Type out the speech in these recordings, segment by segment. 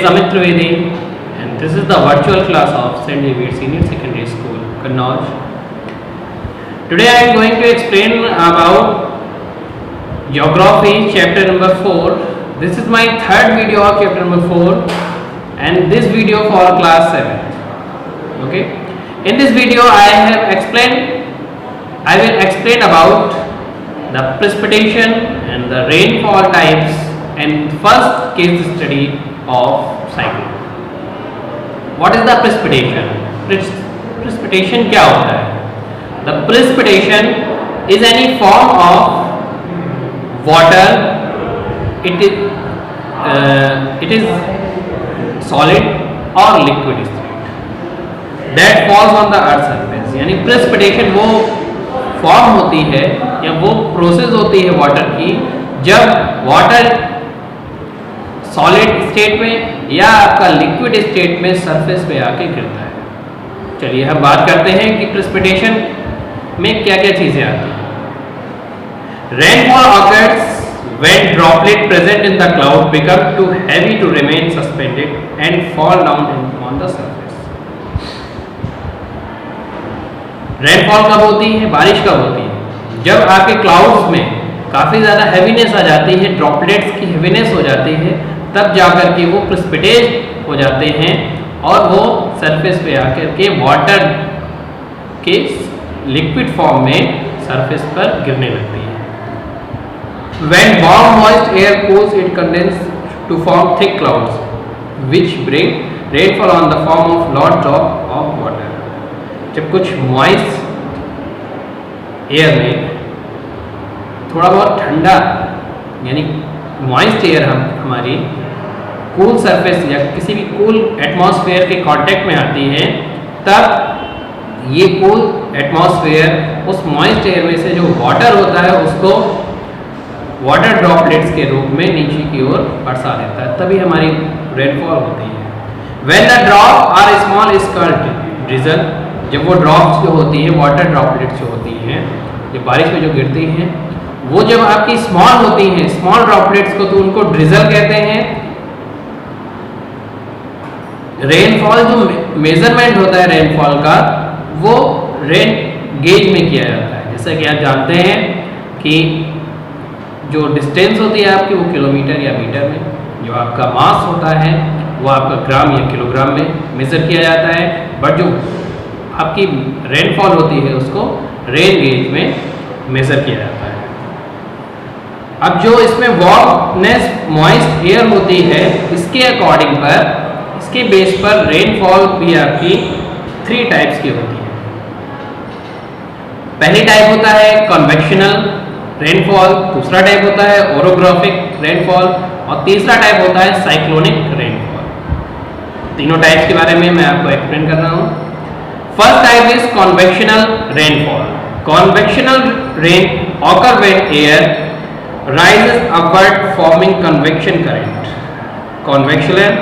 is Amit Trivedi and this is the virtual class of St. Xavier Senior Secondary School, Kannauj. Today I am going to explain about Geography chapter number 4. This is my third video of chapter number 4 and this video for class 7. Okay. In this video I will explain about the precipitation and the rainfall types and first case study of cyclone. What is the precipitation? Precipitation क्या होता है? The precipitation is any form of water. It is solid or liquid state that falls on the earth surface. यानी precipitation वो form होती है या वो process होती है वाटर की जब वाटर सॉलिड स्टेट में या आपका लिक्विड स्टेट में सरफेस पे आके गिरता है। चलिए हम बात करते हैं कि प्रेसिपिटेशन में क्या क्या चीजें आती हैं। Rainfall occurs when droplet present in the cloud become too heavy to remain suspended and fall down on the surface. Rainfall कब होती है? बारिश कब होती है? जब आपके क्लाउड्स में काफ़ी ज़्यादा हैवीनेस आ जाती है, ड्रॉपलेट्स की हैवीनेस हो जाती है, तब जाकर के वो प्रेसिपिटेट हो जाते हैं और वो सरफेस पे आकर के वाटर के लिक्विड फॉर्म में सरफेस पर गिरने लगती है। When warm moist air cools, it condenses to form thick clouds, which bring rainfall on the form of large drop of water. जब कुछ मॉइस्ट एयर में थोड़ा बहुत ठंडा यानी मॉइस्ट एयर हमारी कूल सरफेस या किसी भी कूल एटमॉस्फेयर के कांटेक्ट में आती है, तब ये कूल एटमॉस्फेयर उस मॉइस्ट एयर में से जो वाटर होता है उसको वाटर ड्रॉपलेट्स के रूप में नीचे की ओर बरसा देता है, तभी हमारी रेनफॉल होती है। When the drop are small is called drizzle. जब वो ड्रॉप्स जो होती हैं वाटर ड्रॉपलेट्स जो होती हैं जब बारिश में जो गिरती हैं वो जब आपकी स्मॉल होती हैं, स्मॉल ड्रॉपलेट्स को तो उनको ड्रिजल कहते हैं। रेनफॉल जो मेजरमेंट होता है रेनफॉल का वो रेन गेज में किया जाता है। जैसा कि आप जानते हैं कि जो डिस्टेंस होती है आपकी वो किलोमीटर या मीटर में, जो आपका मास होता है वो आपका ग्राम या किलोग्राम में मेजर किया जाता है, बट जो आपकी रेनफॉल होती है उसको रेन गेज में मेजर किया जाता है। अब जो इसमें वार्मनेस मॉइस्ट एयर होती है इसके अकॉर्डिंग पर, इसके बेस पर रेनफॉल भी आपकी 3 टाइप्स की होती है। पहली टाइप होता है कन्वेक्शनल रेनफॉल, दूसरा टाइप होता है ओरोग्राफिक रेनफॉल और तीसरा टाइप होता है साइक्लोनिक रेनफॉल। तीनों टाइप्स के बारे में मैं आपको एक्सप्लेन कर रहा हूँ। First type is convectional rainfall. Convectional rain occur when air rises upward forming convection current. Convectional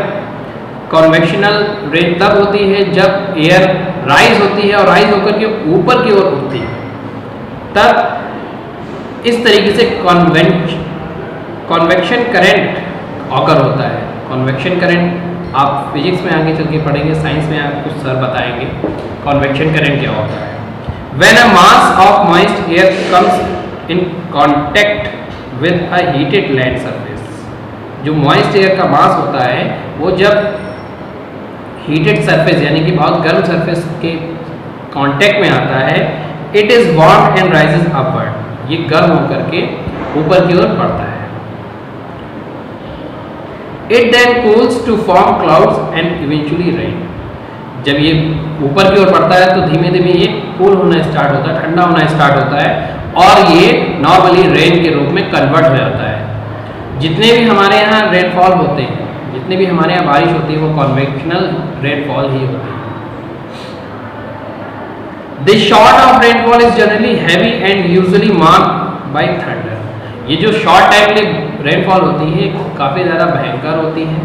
rain तब होती है जब एयर राइज होती है और राइज होकर के ऊपर की ओर उठती है, तब इस तरीके से कन्वेक्शन करंट ऑकर होता है। कन्वेक्शन करंट आप फिजिक्स में आगे चल के पढ़ेंगे, साइंस में आपको सर बताएंगे कन्वेक्शन करंट क्या होता है। When a mass of moist air comes in contact with a heated land surface, जो moist air का मास होता है वो जब heated surface यानी कि बहुत गर्म surface के कांटेक्ट में आता है, it is warm and rises upward. ये गर्म होकर के ऊपर की ओर बढ़ता है। It then cools to form clouds and eventually rain. जब ये ऊपर की ओर बढ़ता है तो धीमे धीमे ये कूल होना स्टार्ट होता है, ठंडा होना स्टार्ट होता है और ये नॉर्मली रेन के रूप में कन्वर्ट हो जाता है। जितने भी हमारे यहाँ रेनफॉल होते हैं, जितने भी हमारे यहाँ बारिश होती है वो कन्वेक्शनल रेनफॉल ही होती है। This sort of rainfall is generally heavy and usually marked by thunder. ये जो शॉर्ट टाइम की रेनफॉल होती है काफ़ी ज़्यादा भयंकर होती है,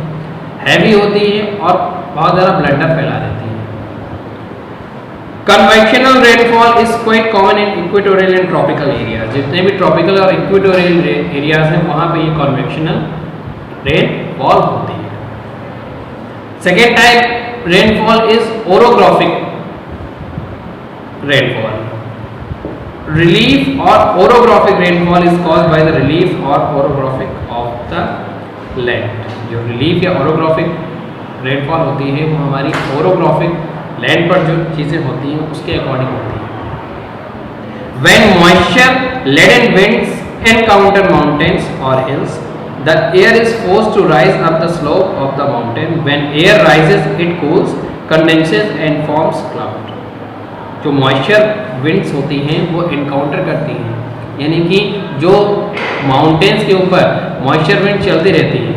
हैवी होती है और बहुत ज़्यादा ब्लंडर फैला देती है। Convectional rainfall is quite common in equatorial and tropical area. जितने भी ट्रॉपिकल और इक्वेटोरियल एरियाज हैं वहाँ पे ये कन्वेक्शनल रेनफॉल होती है। Second type rainfall is orographic rainfall. Relief or orographic rainfall is caused by the relief or orographic of the land. जो relief या orographic rainfall होती है वो हमारी orographic land पर जो चीज़ें होती हैं उसके अकॉर्डिंग होती है. When moisture laden winds encounter mountains or hills, the air is forced to rise up the slope of the mountain. When air rises, it cools, condenses and forms cloud. जो moisture winds होती हैं वो encounter करती हैं, यानी कि जो mountains के ऊपर मॉइस्चर विंड चलती रहती है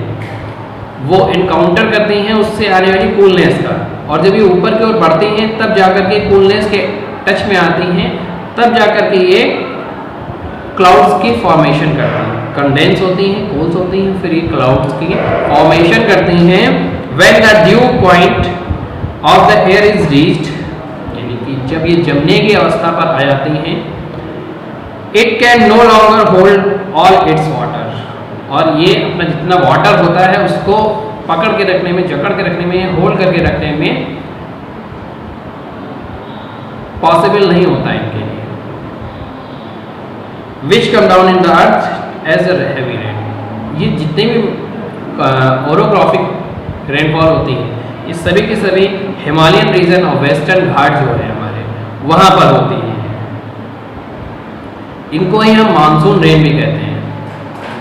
वो इनकाउंटर करती हैं उससे आने वाली कूलनेस का, और जब ये ऊपर की ओर बढ़ती हैं तब जाकर के कूलनेस के टच में आती हैं, तब जाकर के ये क्लाउड्स की फॉर्मेशन करती हैं. कंडेंस होती हैं, कूल्स होती हैं, फिर ये क्लाउड्स की फॉर्मेशन करती हैं. When the dew point of the air is reached, जब ये जमने की अवस्था पर आ जाती हैं, it can no longer hold all its water, और ये अपना जितना वाटर होता है उसको पकड़ के रखने में, जकड़ के रखने में, होल्ड करके रखने में पॉसिबल नहीं होता है इनके लिए. Which come down in the earth as a heavy rain. ये जितने भी ओरोग्राफिक रेनफॉल होती है ये सभी के सभी हिमालयन रीजन और वेस्टर्न घाट जो है हमारे वहाँ पर होती हैं. इनको ही हम मानसून रेन भी कहते हैं.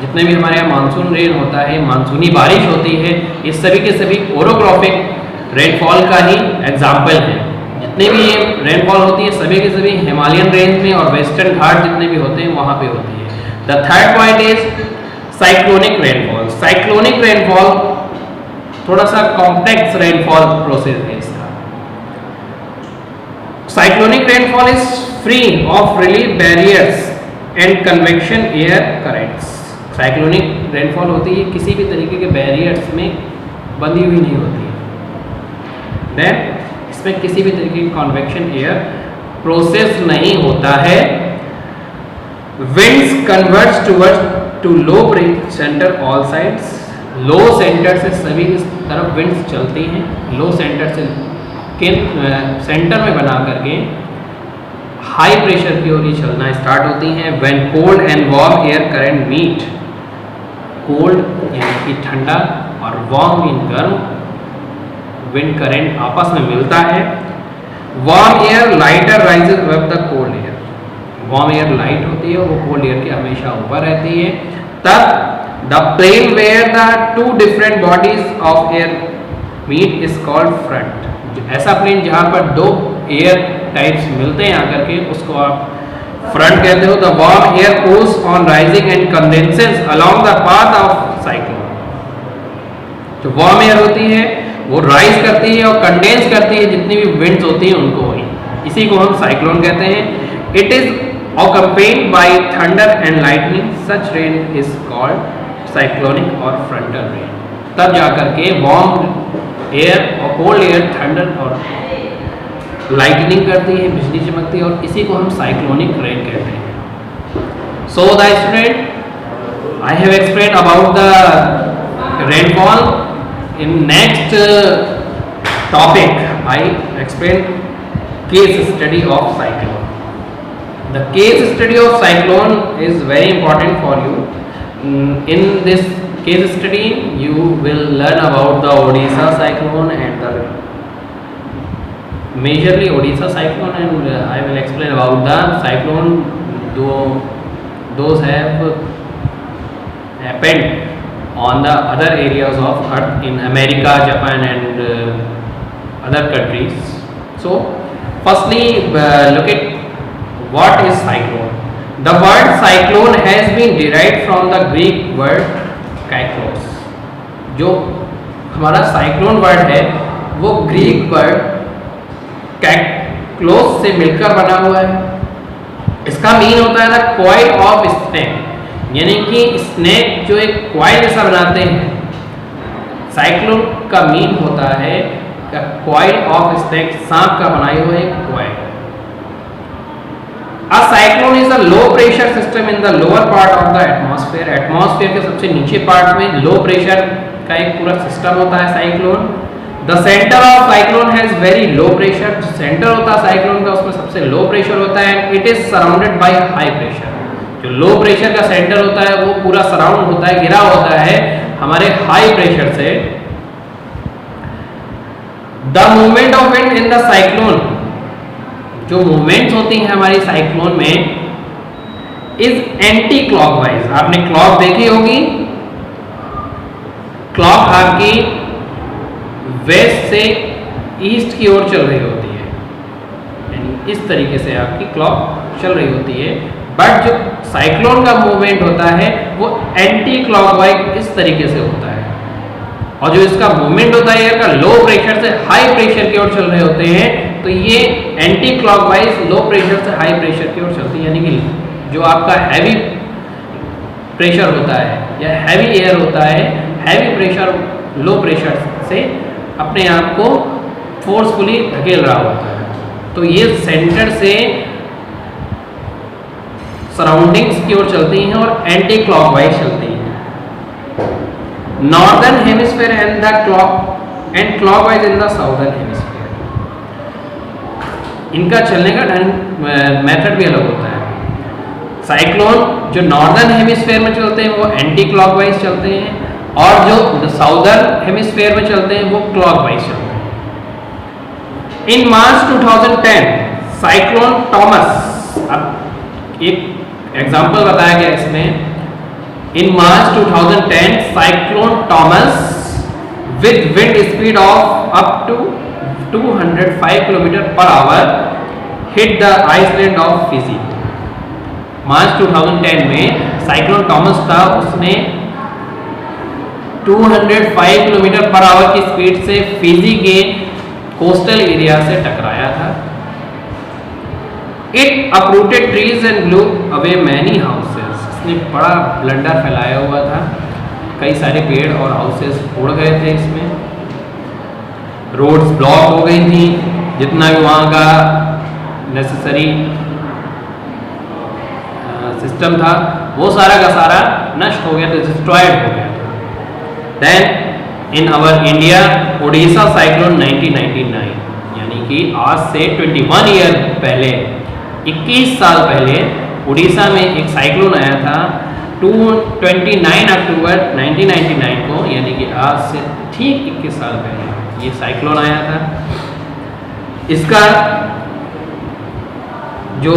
जितने भी हमारे यहाँ मानसून रेन होता है, मानसूनी बारिश होती है, ये सभी के सभी ओरोग्राफिक रेनफॉल का ही एग्जाम्पल है. जितने भी ये रेनफॉल होती है सभी के सभी हिमालयन रेंज में और वेस्टर्न घाट जितने भी होते हैं वहाँ पे होती है. The third point is cyclonic rainfall. Cyclonic rainfall थोड़ा सा कॉम्प्लेक्स रेनफॉल प्रोसेस है इसका. Cyclonic rainfall is free of relief barriers and convection air currents. Cyclonic rainfall होती है किसी भी तरीके के बैरियर्स में बंधी हुई नहीं होती है. देन इसमें किसी भी तरीके की कन्वेक्शन एयर प्रोसेस नहीं होता है. Winds converts towards to low centre all sides. Low centre से सभी इस तरफ विंड्स चलती हैं. लो सेंटर से सेंटर में बना करके हाई प्रेशर की ओर ये चलना स्टार्ट होती हैं. When cold and warm air current meet, cold यानी कि ठंडा और वार्म मीन गर्म विंड करंट आपस में मिलता है. Warm air lighter rises above the cold air. Warm air light होती है और वो कोल्ड एयर के हमेशा ऊपर रहती है. तब the plane where the two different bodies of air meet is called front. ऐसा प्लेन जहाँ पर दो एयर टाइप्स मिलते हैं आकर के उसको आप फ्रंट कहते हो. The warm air cools on rising and condenses along the path of cyclone. जो वार्म एयर होती है वो राइज करती है और कंडेंस करती है जितनी भी विंड्स होती हैं उनको ही. इसी को हम साइक्लोन कहते हैं. It is accompanied by thunder and lightning. Such rain is called cyclonic or frontal rain. तब जाकर के वार्म एयर और कोल्ड एयर थंडर और लाइटनिंग करती है, बिजली चमकती है, और इसी को हम साइक्लोनिक रेन कहते हैं. So the student, I have explain about the rainfall. In next topic I explain case study of cyclone. The case study of cyclone is very important for you. In this case study, you will learn about the Odisha cyclone and the majorly Odisha cyclone, and I will explain about the cyclone. Those have happened on the other areas of Earth in America, Japan, and other countries. So, firstly, look at what is cyclone. The word cyclone has been derived from the Greek word kyklos. जो हमारा cyclone word है वो Greek word कैक्लोस से मिलकर बना हुआ है. इसका मीन होता है द कॉइल ऑफ स्नेक, यानी कि स्नेक जो एक कॉइल जैसा बनाते हैं. साइक्लोन का मीन होता है कॉइल ऑफ स्नेक, सांप का बनाई हुआ एक coil. A cyclone is a low pressure system in the lower part of the atmosphere. Atmosphere के सबसे नीचे पार्ट में लो प्रेशर का एक पूरा सिस्टम होता है cyclone. The centre of cyclone has very low pressure. जो सेंटर होता है साइक्लोन का उसमें सबसे लो प्रेशर होता है। It is surrounded by high pressure. जो लो प्रेशर का सेंटर होता है वो पूरा सराउंड होता है, घिरा होता है हमारे हाई प्रेशर से। The movement of wind in the cyclone, जो मूवमेंट्स होती हैं हमारी साइक्लोन में, इज एंटी क्लॉकवाइज। आपने क्लॉक देखी होगी, क्लॉक आपकी वेस्ट से ईस्ट की ओर चल रही होती है, यानी इस तरीके से आपकी क्लॉक चल रही होती है। बट जो साइक्लोन का मूवमेंट होता है वो एंटी क्लॉकवाइज इस तरीके से होता है। और जो इसका मूवमेंट होता है एयर का, लो प्रेशर से हाई प्रेशर की ओर चल रहे होते हैं, तो ये एंटी क्लॉकवाइज लो प्रेशर से हाई प्रेशर की ओर चलती है। यानी कि जो आपका हैवी प्रेशर होता है या हैवी एयर होता है, हैवी प्रेशर लो प्रेशर से अपने आप को फोर्सफुली धकेल रहा होता है। तो ये सेंटर से सराउंडिंग्स की ओर चलती हैं और एंटी क्लॉकवाइज चलती हैं। Northern hemisphere and clockwise in the southern hemisphere. इनका चलने का मेथड भी अलग होता है। साइक्लोन जो नॉर्दर्न हेमिस्फीयर में चलते हैं वो एंटी क्लॉकवाइज चलते हैं, और जो साउदर्न हेमिस्फीयर में चलते हैं वो क्लॉकवाइज चलते हैं। इन मार्च 2010 साइक्लोन टॉमस, अब एक एग्जाम्पल बताया गया इसमें, in March 2010 cyclone Tomas with wind speed of up to 205 kilometre per hour hit the island of Fiji. मार्च 2010 में साइक्लोन टॉमस था, उसने 205 किलोमीटर पर आवर की स्पीड से फिजी के कोस्टल एरिया से टकराया था। It uprooted trees and blue away many houses. इसने बड़ा ब्लंडर फैलाया हुआ था, कई सारे पेड़ और हाउसेस उड़ गए थे इसमें। रोड्स ब्लॉक हो गई थी, जितना भी वहाँ का नेसेसरी सिस्टम था वो सारा का सारा नष्ट हो गया था, डिस्ट्रॉयड हो गया था। Then in our India Odisha cyclone 1999, यानी कि आज से 21 ईयर पहले, 21 साल पहले उड़ीसा में एक साइक्लोन आया था 29 अक्टूबर 1999 को, यानी कि आज से ठीक 21 साल पहले ये साइक्लोन आया था। इसका जो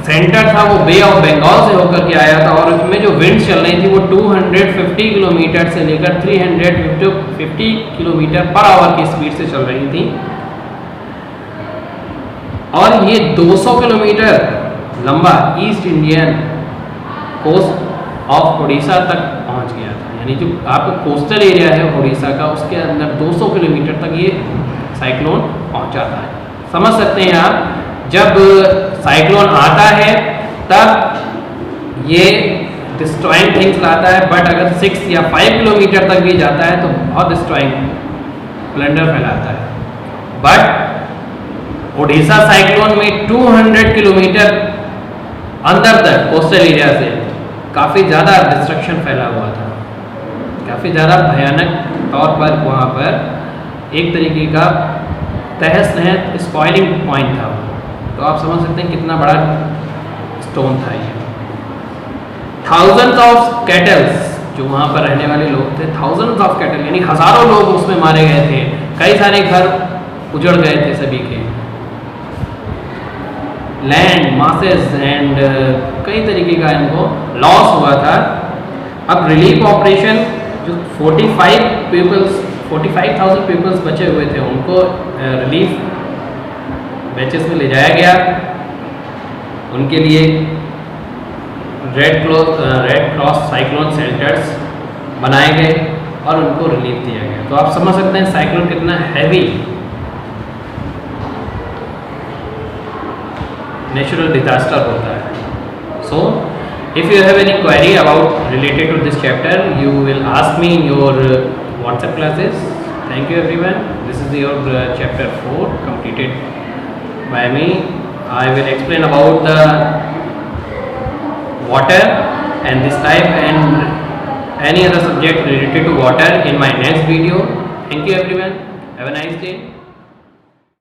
सेंटर था वो बे ऑफ बंगाल से होकर के आया था, और उसमें जो विंड चल रही थी वो 250 किलोमीटर से लेकर 350 किलोमीटर पर आवर की स्पीड से चल रही थी। और ये 200 किलोमीटर लंबा east Indian coast of Orissa तक पहुंच गया था। यानी जो आपका कोस्टल एरिया है उड़ीसा का, उसके अंदर 200 किलोमीटर तक ये साइक्लोन पहुंचा था। समझ सकते हैं आप, जब साइक्लोन आता है तब ये डिस्ट्रॉइंग थिंग्स लाता है, बट अगर 6 या 5 किलोमीटर तक भी जाता है तो बहुत डिस्ट्रॉइंग ब्लंडर फैलाता है। बट ओडिशा साइक्लोन में 200 किलोमीटर अंदर तक कोस्टल एरिया से काफ़ी ज़्यादा डिस्ट्रक्शन फैला हुआ था, काफ़ी ज़्यादा भयानक तौर पर वहाँ पर एक तरीके का तहस नहस स्पॉइलिंग पॉइंट था। तो आप समझ सकते हैं कितना बड़ा स्टोन था ये। थाउजेंड्स ऑफ कैटल्स, जो वहाँ पर रहने वाले लोग थे, थाउजेंड्स ऑफ कैटल यानी हज़ारों लोग उसमें मारे गए थे, कई सारे घर उजड़ गए थे सभी के, लैंड मासेस एंड कई तरीके का इनको लॉस हुआ था। अब रिलीफ ऑपरेशन, जो 45,000 पीपल्स बचे हुए थे उनको रिलीफ बैचेस में ले जाया गया, उनके लिए रेड क्रॉस साइक्लोन सेंटर्स बनाए गए और उनको रिलीफ दिया गया। तो आप समझ सकते हैं साइक्लोन कितना हैवी नेचुरल डिजास्टर होता है। So if you have any query about related to this chapter, you will ask me in your WhatsApp classes. Thank you everyone, this is your chapter 4 completed by me. I will explain about the water and this type and any other subject related to water in my next video. Thank you everyone. Have a nice day.